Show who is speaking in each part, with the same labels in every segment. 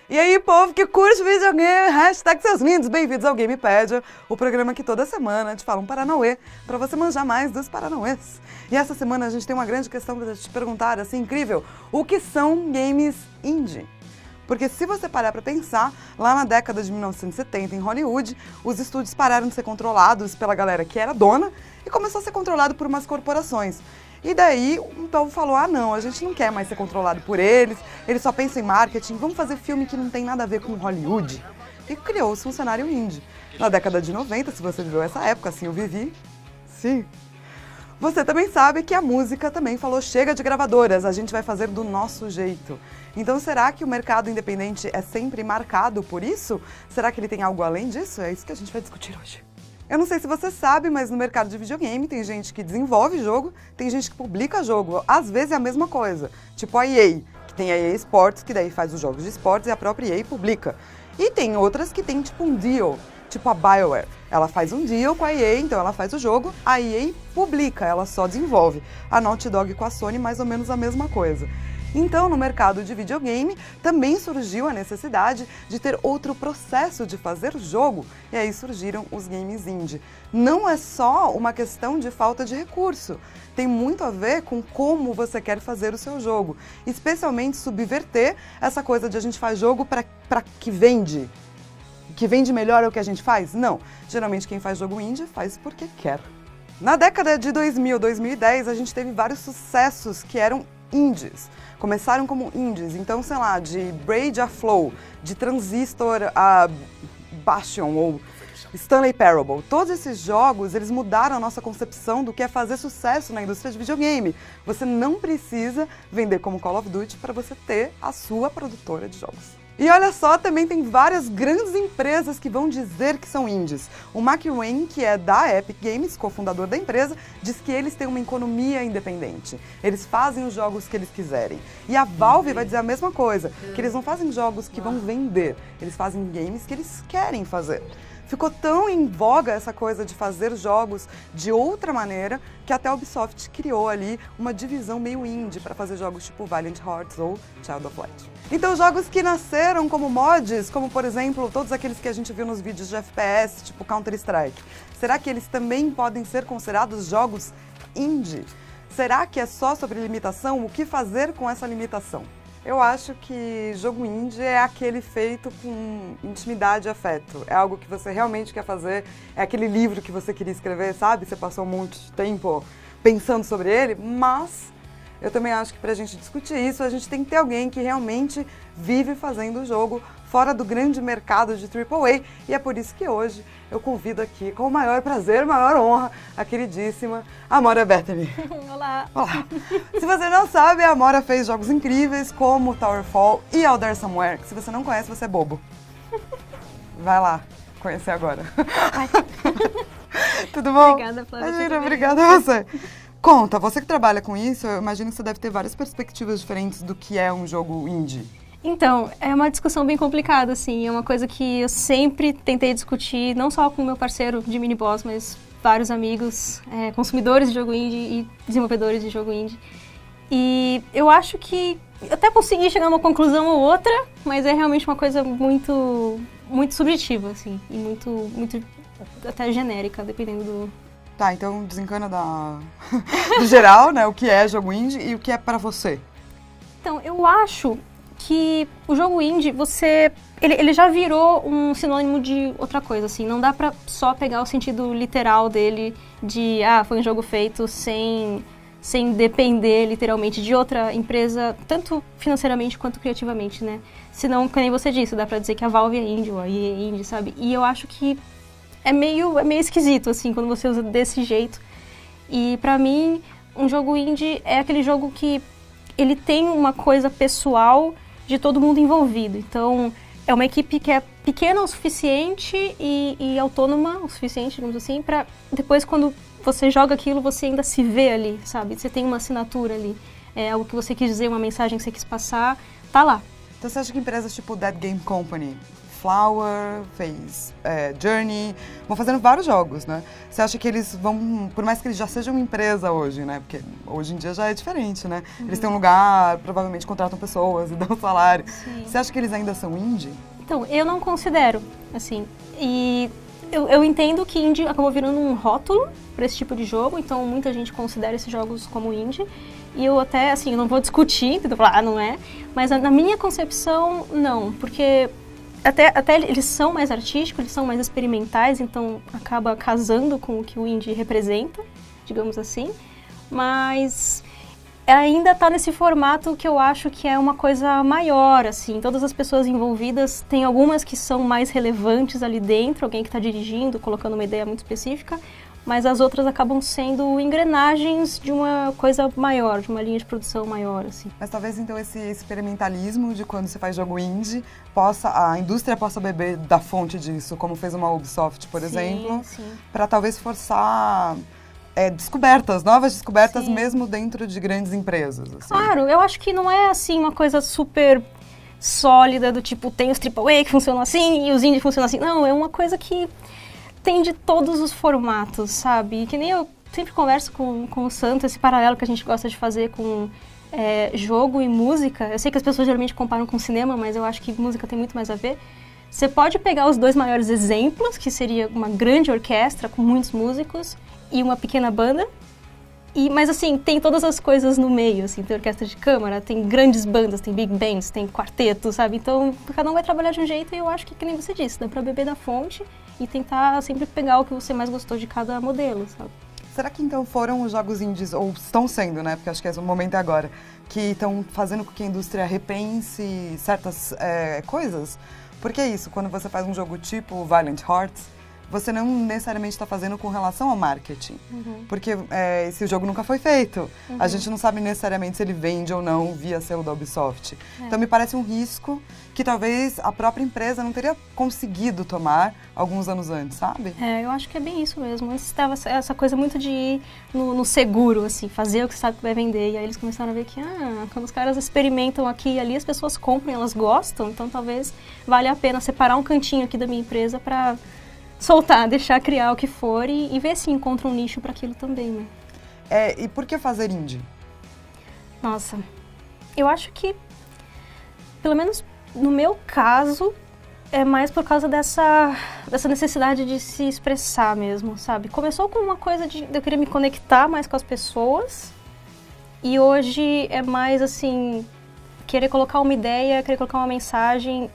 Speaker 1: E aí, povo que curte videogame, hashtag seus lindos, bem-vindos ao Gamepédia, o programa que toda semana te fala um Paranauê, pra você manjar mais dos Paranauês. E essa semana a gente tem uma grande questão pra te perguntar, assim, incrível, o que são games indie? Porque se você parar pra pensar, lá na década de 1970 em Hollywood, os estúdios pararam de ser controlados pela galera que era dona e começou a ser controlado por umas corporações. E daí o povo falou, ah não, a gente não quer mais ser controlado por eles só pensam em marketing, vamos fazer filme que não tem nada a ver com Hollywood. E criou-se um cenário indie. Na década de 90, se você viveu essa época, assim eu vivi, sim. Você também sabe que a música também falou, chega de gravadoras, a gente vai fazer do nosso jeito. Então será que o mercado independente é sempre marcado por isso? Será que ele tem algo além disso? É isso que a gente vai discutir hoje. Eu não sei se você sabe, mas no mercado de videogame tem gente que desenvolve jogo, tem gente que publica jogo. Às vezes é a mesma coisa, tipo a EA, que tem a EA Sports, que daí faz os jogos de esportes e a própria EA publica. E tem outras que tem tipo um deal, tipo a BioWare. Ela faz um deal com a EA, então ela faz o jogo, a EA publica, ela só desenvolve. A Naughty Dog com a Sony, mais ou menos a mesma coisa. Então, no mercado de videogame, também surgiu a necessidade de ter outro processo de fazer jogo, e aí surgiram os games indie. Não é só uma questão de falta de recurso, tem muito a ver com como você quer fazer o seu jogo, especialmente subverter essa coisa de a gente faz jogo para que vende. Que vende melhor é o que a gente faz? Não. Geralmente quem faz jogo indie faz porque quer. Na década de 2000, 2010, a gente teve vários sucessos que eram indies. Começaram como indies, então, sei lá, de Braid a Flow, de Transistor a Bastion ou Stanley Parable. Todos esses jogos, eles mudaram a nossa concepção do que é fazer sucesso na indústria de videogame. Você não precisa vender como Call of Duty para você ter a sua produtora de jogos. E olha só, também tem várias grandes empresas que vão dizer que são indies. O Mark Wayne, que é da Epic Games, cofundador da empresa, diz que eles têm uma economia independente. Eles fazem os jogos que eles quiserem. E a Valve vai dizer a mesma coisa, que eles não fazem jogos que vão vender, eles fazem games que eles querem fazer. Ficou tão em voga essa coisa de fazer jogos de outra maneira que até a Ubisoft criou ali uma divisão meio indie para fazer jogos tipo Valiant Hearts ou Child of Light. Então jogos que nasceram como mods, como por exemplo todos aqueles que a gente viu nos vídeos de FPS, tipo Counter-Strike, será que eles também podem ser considerados jogos indie? Será que é só sobre limitação? O que fazer com essa limitação? Eu acho que jogo indie é aquele feito com intimidade e afeto. É algo que você realmente quer fazer, é aquele livro que você queria escrever, sabe? Você passou um monte de tempo pensando sobre ele, mas eu também acho que pra gente discutir isso, a gente tem que ter alguém que realmente vive fazendo o jogo fora do grande mercado de AAA, e é por isso que hoje eu convido aqui, com o maior prazer, maior honra, a queridíssima Amora Bethany.
Speaker 2: Olá!
Speaker 1: Olá! Se você não sabe, a Amora fez jogos incríveis como Towerfall e Out There Somewhere, que se você não conhece, você é bobo. Vai lá, conhecer agora. Tudo bom?
Speaker 2: Obrigada, Flávia.
Speaker 1: Imagina, obrigada a você. Conta, você que trabalha com isso, eu imagino que você deve ter várias perspectivas diferentes do que é um jogo indie.
Speaker 2: Então, é uma discussão bem complicada, assim, é uma coisa que eu sempre tentei discutir, não só com o meu parceiro de Miniboss, mas vários amigos, consumidores de jogo indie e desenvolvedores de jogo indie. E eu acho que eu até consegui chegar a uma conclusão ou outra, mas é realmente uma coisa muito, muito subjetiva, assim, e muito até genérica, dependendo do...
Speaker 1: Tá, então desencana do geral, né, o que é jogo indie e o que é pra você.
Speaker 2: Então, eu acho que o jogo indie, ele já virou um sinônimo de outra coisa, assim, não dá pra só pegar o sentido literal dele de, foi um jogo feito sem depender, literalmente, de outra empresa, tanto financeiramente quanto criativamente, né? Senão, como você disse, dá pra dizer que a Valve é indie, ou a EA é indie, sabe? E eu acho que é meio esquisito, assim, quando você usa desse jeito. E pra mim, um jogo indie é aquele jogo que ele tem uma coisa pessoal de todo mundo envolvido. Então, é uma equipe que é pequena o suficiente e autônoma o suficiente, digamos assim, pra depois, quando você joga aquilo, você ainda se vê ali, sabe? Você tem uma assinatura ali. É algo que você quis dizer, uma mensagem que você quis passar, tá lá.
Speaker 1: Então você acha que empresas tipo Dead Game Company Flower, fez Journey, vão fazendo vários jogos, né? Você acha que eles vão, por mais que eles já sejam uma empresa hoje, né? Porque hoje em dia já é diferente, né? Eles têm um lugar, provavelmente contratam pessoas e dão salário.
Speaker 2: Sim.
Speaker 1: Você acha que eles ainda são indie?
Speaker 2: Então, eu não considero, assim, e eu entendo que indie acabou virando um rótulo para esse tipo de jogo, então muita gente considera esses jogos como indie, e eu até, assim, eu não vou discutir, entendeu? Falar, não é, mas na minha concepção, não, porque até eles são mais artísticos, eles são mais experimentais, então acaba casando com o que o indie representa, digamos assim, mas ainda está nesse formato que eu acho que é uma coisa maior, assim. Todas as pessoas envolvidas, tem algumas que são mais relevantes ali dentro, alguém que está dirigindo, colocando uma ideia muito específica, mas as outras acabam sendo engrenagens de uma coisa maior, de uma linha de produção maior, assim.
Speaker 1: Mas talvez então esse experimentalismo de quando você faz jogo indie, a indústria possa beber da fonte disso, como fez uma Ubisoft, por exemplo, para talvez forçar descobertas, novas descobertas, mesmo dentro de grandes empresas. Assim.
Speaker 2: Claro, eu acho que não é assim uma coisa super sólida do tipo, tem os AAA que funcionam assim e os indie funcionam assim. Não, é uma coisa que tem de todos os formatos, sabe? E que nem eu sempre converso com o Santo, esse paralelo que a gente gosta de fazer com jogo e música. Eu sei que as pessoas geralmente comparam com cinema, mas eu acho que música tem muito mais a ver. Você pode pegar os dois maiores exemplos, que seria uma grande orquestra com muitos músicos e uma pequena banda, mas assim, tem todas as coisas no meio, assim, tem orquestra de câmara, tem grandes bandas, tem big bands, tem quarteto, sabe? Então, cada um vai trabalhar de um jeito e eu acho que nem você disse, dá pra beber da fonte e tentar sempre pegar o que você mais gostou de cada modelo, sabe?
Speaker 1: Será que então foram os jogos indies, ou estão sendo, né, porque acho que é o momento agora, que estão fazendo com que a indústria repense certas coisas? Porque é isso, quando você faz um jogo tipo Valiant Hearts, você não necessariamente está fazendo com relação ao marketing. Porque esse jogo nunca foi feito. A gente não sabe necessariamente se ele vende ou não via selo da Ubisoft. Então me parece um risco que talvez a própria empresa não teria conseguido tomar alguns anos antes, sabe?
Speaker 2: Eu acho que é bem isso mesmo. Antes estava essa coisa muito de ir no seguro, assim, fazer o que sabe que vai vender. E aí eles começaram a ver que, quando os caras experimentam aqui e ali, as pessoas compram, elas gostam. Então talvez valha a pena separar um cantinho aqui da minha empresa para soltar, deixar criar o que for e ver se encontra um nicho para aquilo também, né?
Speaker 1: E por que fazer indie?
Speaker 2: Nossa, eu acho que, pelo menos no meu caso, é mais por causa dessa necessidade de se expressar mesmo, sabe? Começou com uma coisa de eu querer me conectar mais com as pessoas e hoje é mais assim, querer colocar uma ideia, querer colocar uma mensagem.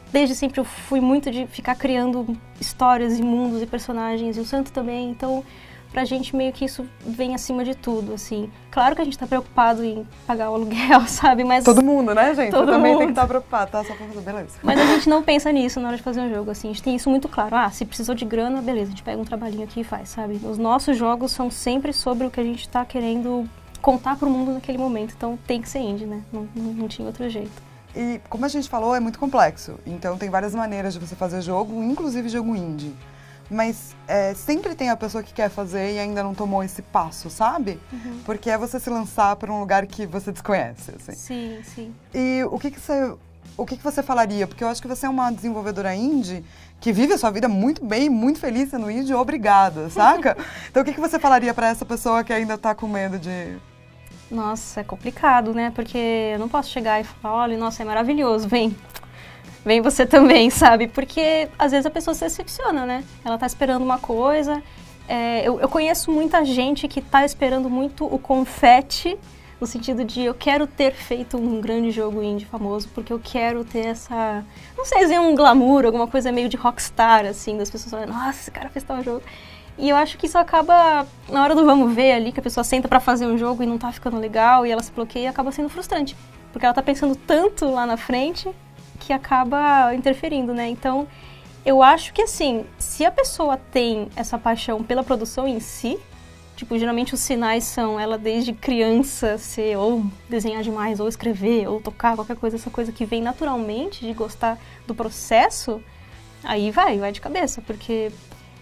Speaker 2: Desde sempre eu fui muito de ficar criando histórias e mundos e personagens, e o Santo também, então pra gente meio que isso vem acima de tudo, assim. Claro que a gente tá preocupado em pagar o aluguel, sabe, mas...
Speaker 1: Todo mundo, né, gente?
Speaker 2: Todo
Speaker 1: também
Speaker 2: mundo.
Speaker 1: tem que estar preocupado, tá? Só pra fazer, beleza.
Speaker 2: Mas a gente não pensa nisso na hora de fazer um jogo, assim, a gente tem isso muito claro. Se precisou de grana, beleza, a gente pega um trabalhinho aqui e faz, sabe? Os nossos jogos são sempre sobre o que a gente tá querendo contar pro mundo naquele momento, então tem que ser indie, né? Não tinha outro jeito.
Speaker 1: E, como a gente falou, é muito complexo. Então, tem várias maneiras de você fazer jogo, inclusive jogo indie. Mas sempre tem a pessoa que quer fazer e ainda não tomou esse passo, sabe? Porque é você se lançar para um lugar que você desconhece, assim.
Speaker 2: Sim, sim.
Speaker 1: E o que você falaria? Porque eu acho que você é uma desenvolvedora indie que vive a sua vida muito bem, muito feliz sendo indie, obrigada, saca? Então, o que você falaria para essa pessoa que ainda tá com medo de...
Speaker 2: Nossa, é complicado, né? Porque eu não posso chegar e falar, olha, nossa, é maravilhoso, vem você também, sabe? Porque às vezes a pessoa se decepciona, né? Ela tá esperando uma coisa. Eu conheço muita gente que tá esperando muito o confete, no sentido de eu quero ter feito um grande jogo indie famoso, porque eu quero ter essa... Não sei se é um glamour, alguma coisa meio de rockstar, assim, das pessoas falando, nossa, esse cara fez tal jogo. E eu acho que isso acaba, na hora do vamos ver ali, que a pessoa senta pra fazer um jogo e não tá ficando legal e ela se bloqueia, acaba sendo frustrante. Porque ela tá pensando tanto lá na frente que acaba interferindo, né? Então, eu acho que assim, se a pessoa tem essa paixão pela produção em si, tipo, geralmente os sinais são ela desde criança ser ou desenhar demais, ou escrever, ou tocar, qualquer coisa, essa coisa que vem naturalmente de gostar do processo, aí vai de cabeça, porque...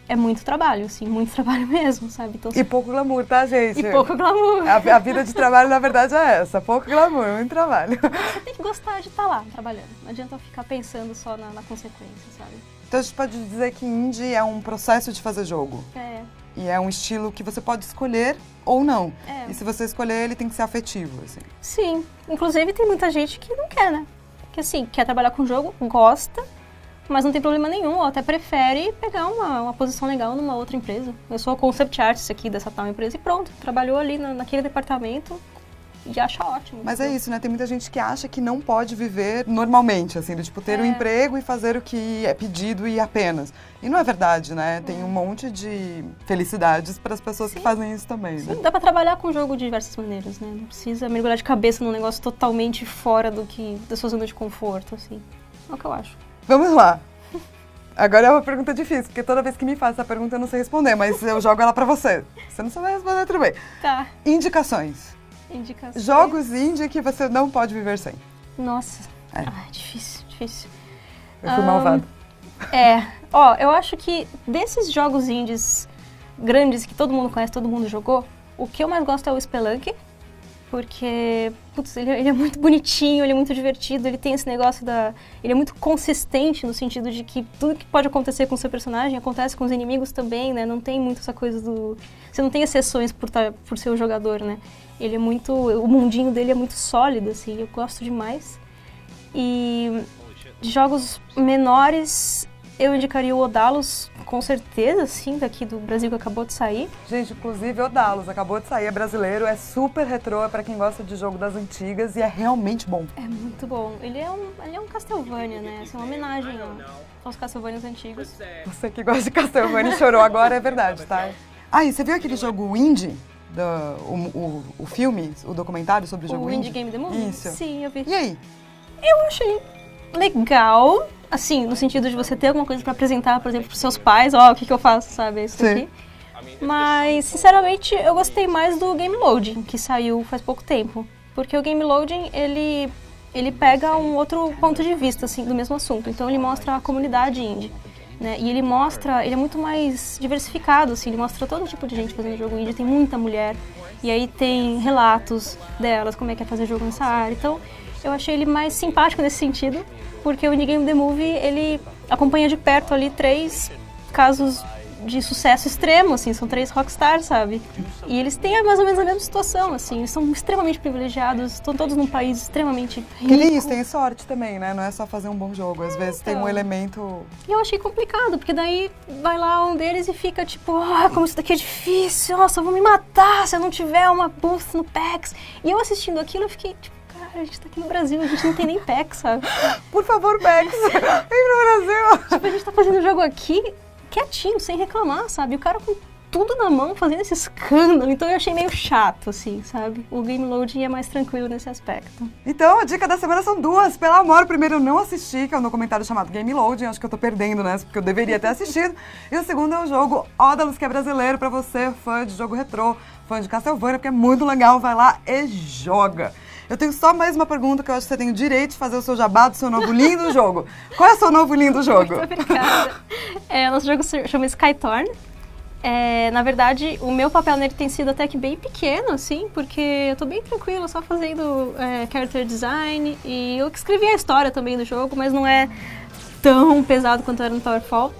Speaker 2: é muito trabalho, assim, muito trabalho mesmo, sabe? Então,
Speaker 1: E pouco glamour, tá, gente?
Speaker 2: e pouco glamour.
Speaker 1: A vida de trabalho, na verdade, é essa. Pouco glamour, muito trabalho.
Speaker 2: Você tem que gostar de estar lá, trabalhando. Não adianta ficar pensando só na consequência, sabe?
Speaker 1: Então a gente pode dizer que indie é um processo de fazer jogo.
Speaker 2: É.
Speaker 1: E é um estilo que você pode escolher ou não.
Speaker 2: É.
Speaker 1: E se você escolher, ele tem que ser afetivo, assim.
Speaker 2: Sim. Inclusive, tem muita gente que não quer, né? Que, assim, quer trabalhar com jogo, gosta, mas não tem problema nenhum, ou até prefere pegar uma posição legal numa outra empresa. Eu sou concept artist aqui dessa tal empresa e pronto, trabalhou ali naquele departamento e acha ótimo.
Speaker 1: Mas é isso, né? Tem muita gente que acha que não pode viver normalmente, assim, tipo, ter um emprego e fazer o que é pedido e apenas. E não é verdade, né? Tem um monte de felicidades para as pessoas que fazem isso também, né?
Speaker 2: Sim, dá pra trabalhar com o jogo de diversas maneiras, né? Não precisa mergulhar de cabeça num negócio totalmente fora da sua zona de conforto, assim. É o que eu acho.
Speaker 1: Vamos lá. Agora é uma pergunta difícil, porque toda vez que me faz essa pergunta eu não sei responder, mas eu jogo ela pra você. Se você não souber responder, tudo bem.
Speaker 2: Tá.
Speaker 1: Indicações.
Speaker 2: Indicações.
Speaker 1: Jogos indie que você não pode viver sem.
Speaker 2: Nossa.
Speaker 1: É.
Speaker 2: Difícil.
Speaker 1: Eu fui malvada.
Speaker 2: Eu acho que desses jogos indies grandes que todo mundo conhece, todo mundo jogou, o que eu mais gosto é o Spelunky, porque, putz, ele é muito bonitinho, ele é muito divertido, ele tem esse negócio ele é muito consistente no sentido de que tudo que pode acontecer com o seu personagem acontece com os inimigos também, né? Não tem muito essa coisa você não tem exceções por ser o jogador, né? Ele é muito... O mundinho dele é muito sólido, assim, eu gosto demais. E de jogos menores, eu indicaria o Odalos, com certeza, assim, daqui do Brasil que acabou de sair.
Speaker 1: Gente, inclusive Odalos, acabou de sair, é brasileiro, é super retrô, é pra quem gosta de jogo das antigas e é realmente bom.
Speaker 2: É muito bom. Ele é um Castlevania, né? Assim, uma homenagem aos Castlevanias antigos.
Speaker 1: Você que gosta de Castlevania e chorou agora, é verdade, tá? Ah, e você viu aquele jogo indie? O filme, o documentário sobre o jogo indie?
Speaker 2: O Indie Game The Movie?
Speaker 1: Isso.
Speaker 2: Sim, eu vi.
Speaker 1: E aí?
Speaker 2: Eu achei legal, assim, no sentido de você ter alguma coisa pra apresentar, por exemplo, pros seus pais, o que eu faço, sabe, isso aqui. Mas, sinceramente, eu gostei mais do Game Loading, que saiu faz pouco tempo. Porque o Game Loading, ele pega um outro ponto de vista, assim, do mesmo assunto. Então, ele mostra a comunidade indie, né? E ele é muito mais diversificado, assim, ele mostra todo tipo de gente fazendo jogo indie, tem muita mulher. E aí tem relatos delas, como é que é fazer jogo nessa área. Então, eu achei ele mais simpático nesse sentido, porque o Indie Game The Movie, ele acompanha de perto ali 3 casos de sucesso extremo, assim, são 3 rockstars, sabe? E eles têm mais ou menos a mesma situação, assim, eles são extremamente privilegiados, estão todos num país extremamente rico.
Speaker 1: E nem isso, tem sorte também, né? Não é só fazer um bom jogo, às vezes tem um elemento...
Speaker 2: E eu achei complicado, porque daí vai lá um deles e fica tipo, como isso daqui é difícil, nossa, eu vou me matar se eu não tiver uma boost no PAX. E eu assistindo aquilo, eu fiquei tipo, cara, a gente tá aqui no Brasil, a gente não tem nem PAX, sabe?
Speaker 1: Por favor, PAX, vem pro Brasil!
Speaker 2: Tipo, a gente tá fazendo o jogo aqui quietinho, sem reclamar, sabe? O cara com tudo na mão, fazendo esse escândalo. Então eu achei meio chato, assim, sabe? O Game Loading é mais tranquilo nesse aspecto.
Speaker 1: Então, a dica da semana são 2. Pelo amor, o primeiro eu não assisti, que é um documentário chamado Game Loading. Acho que eu tô perdendo nessa, porque eu deveria ter assistido. E o segundo é o jogo Odalos, que é brasileiro, pra você, fã de jogo retrô, fã de Castlevania, porque é muito legal. Vai lá e joga. Eu tenho só mais uma pergunta, que eu acho que você tem o direito de fazer o seu jabá do seu novo lindo jogo. Qual é o seu novo lindo jogo?
Speaker 2: Muito obrigada. Nosso jogo se chama Skytorn. Na verdade, o meu papel nele tem sido até que bem pequeno, assim, porque eu tô bem tranquila, só fazendo character design. E eu que escrevi a história também do jogo, mas não é tão pesado quanto era no Towerfall.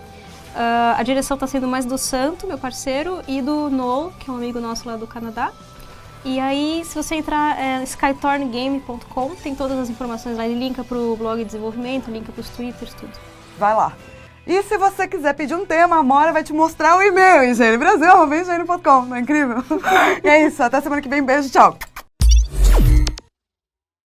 Speaker 2: A direção tá sendo mais do Santo, meu parceiro, e do Noel, que é um amigo nosso lá do Canadá. E aí, se você entrar em skytorngame.com, tem todas as informações lá, linka pro blog de desenvolvimento, linka pros twitters, tudo.
Speaker 1: Vai lá. E se você quiser pedir um tema, a Amora vai te mostrar o e-mail, higiene.brasil@higiene.com. Não é incrível? E é isso, até semana que vem. Beijo, tchau.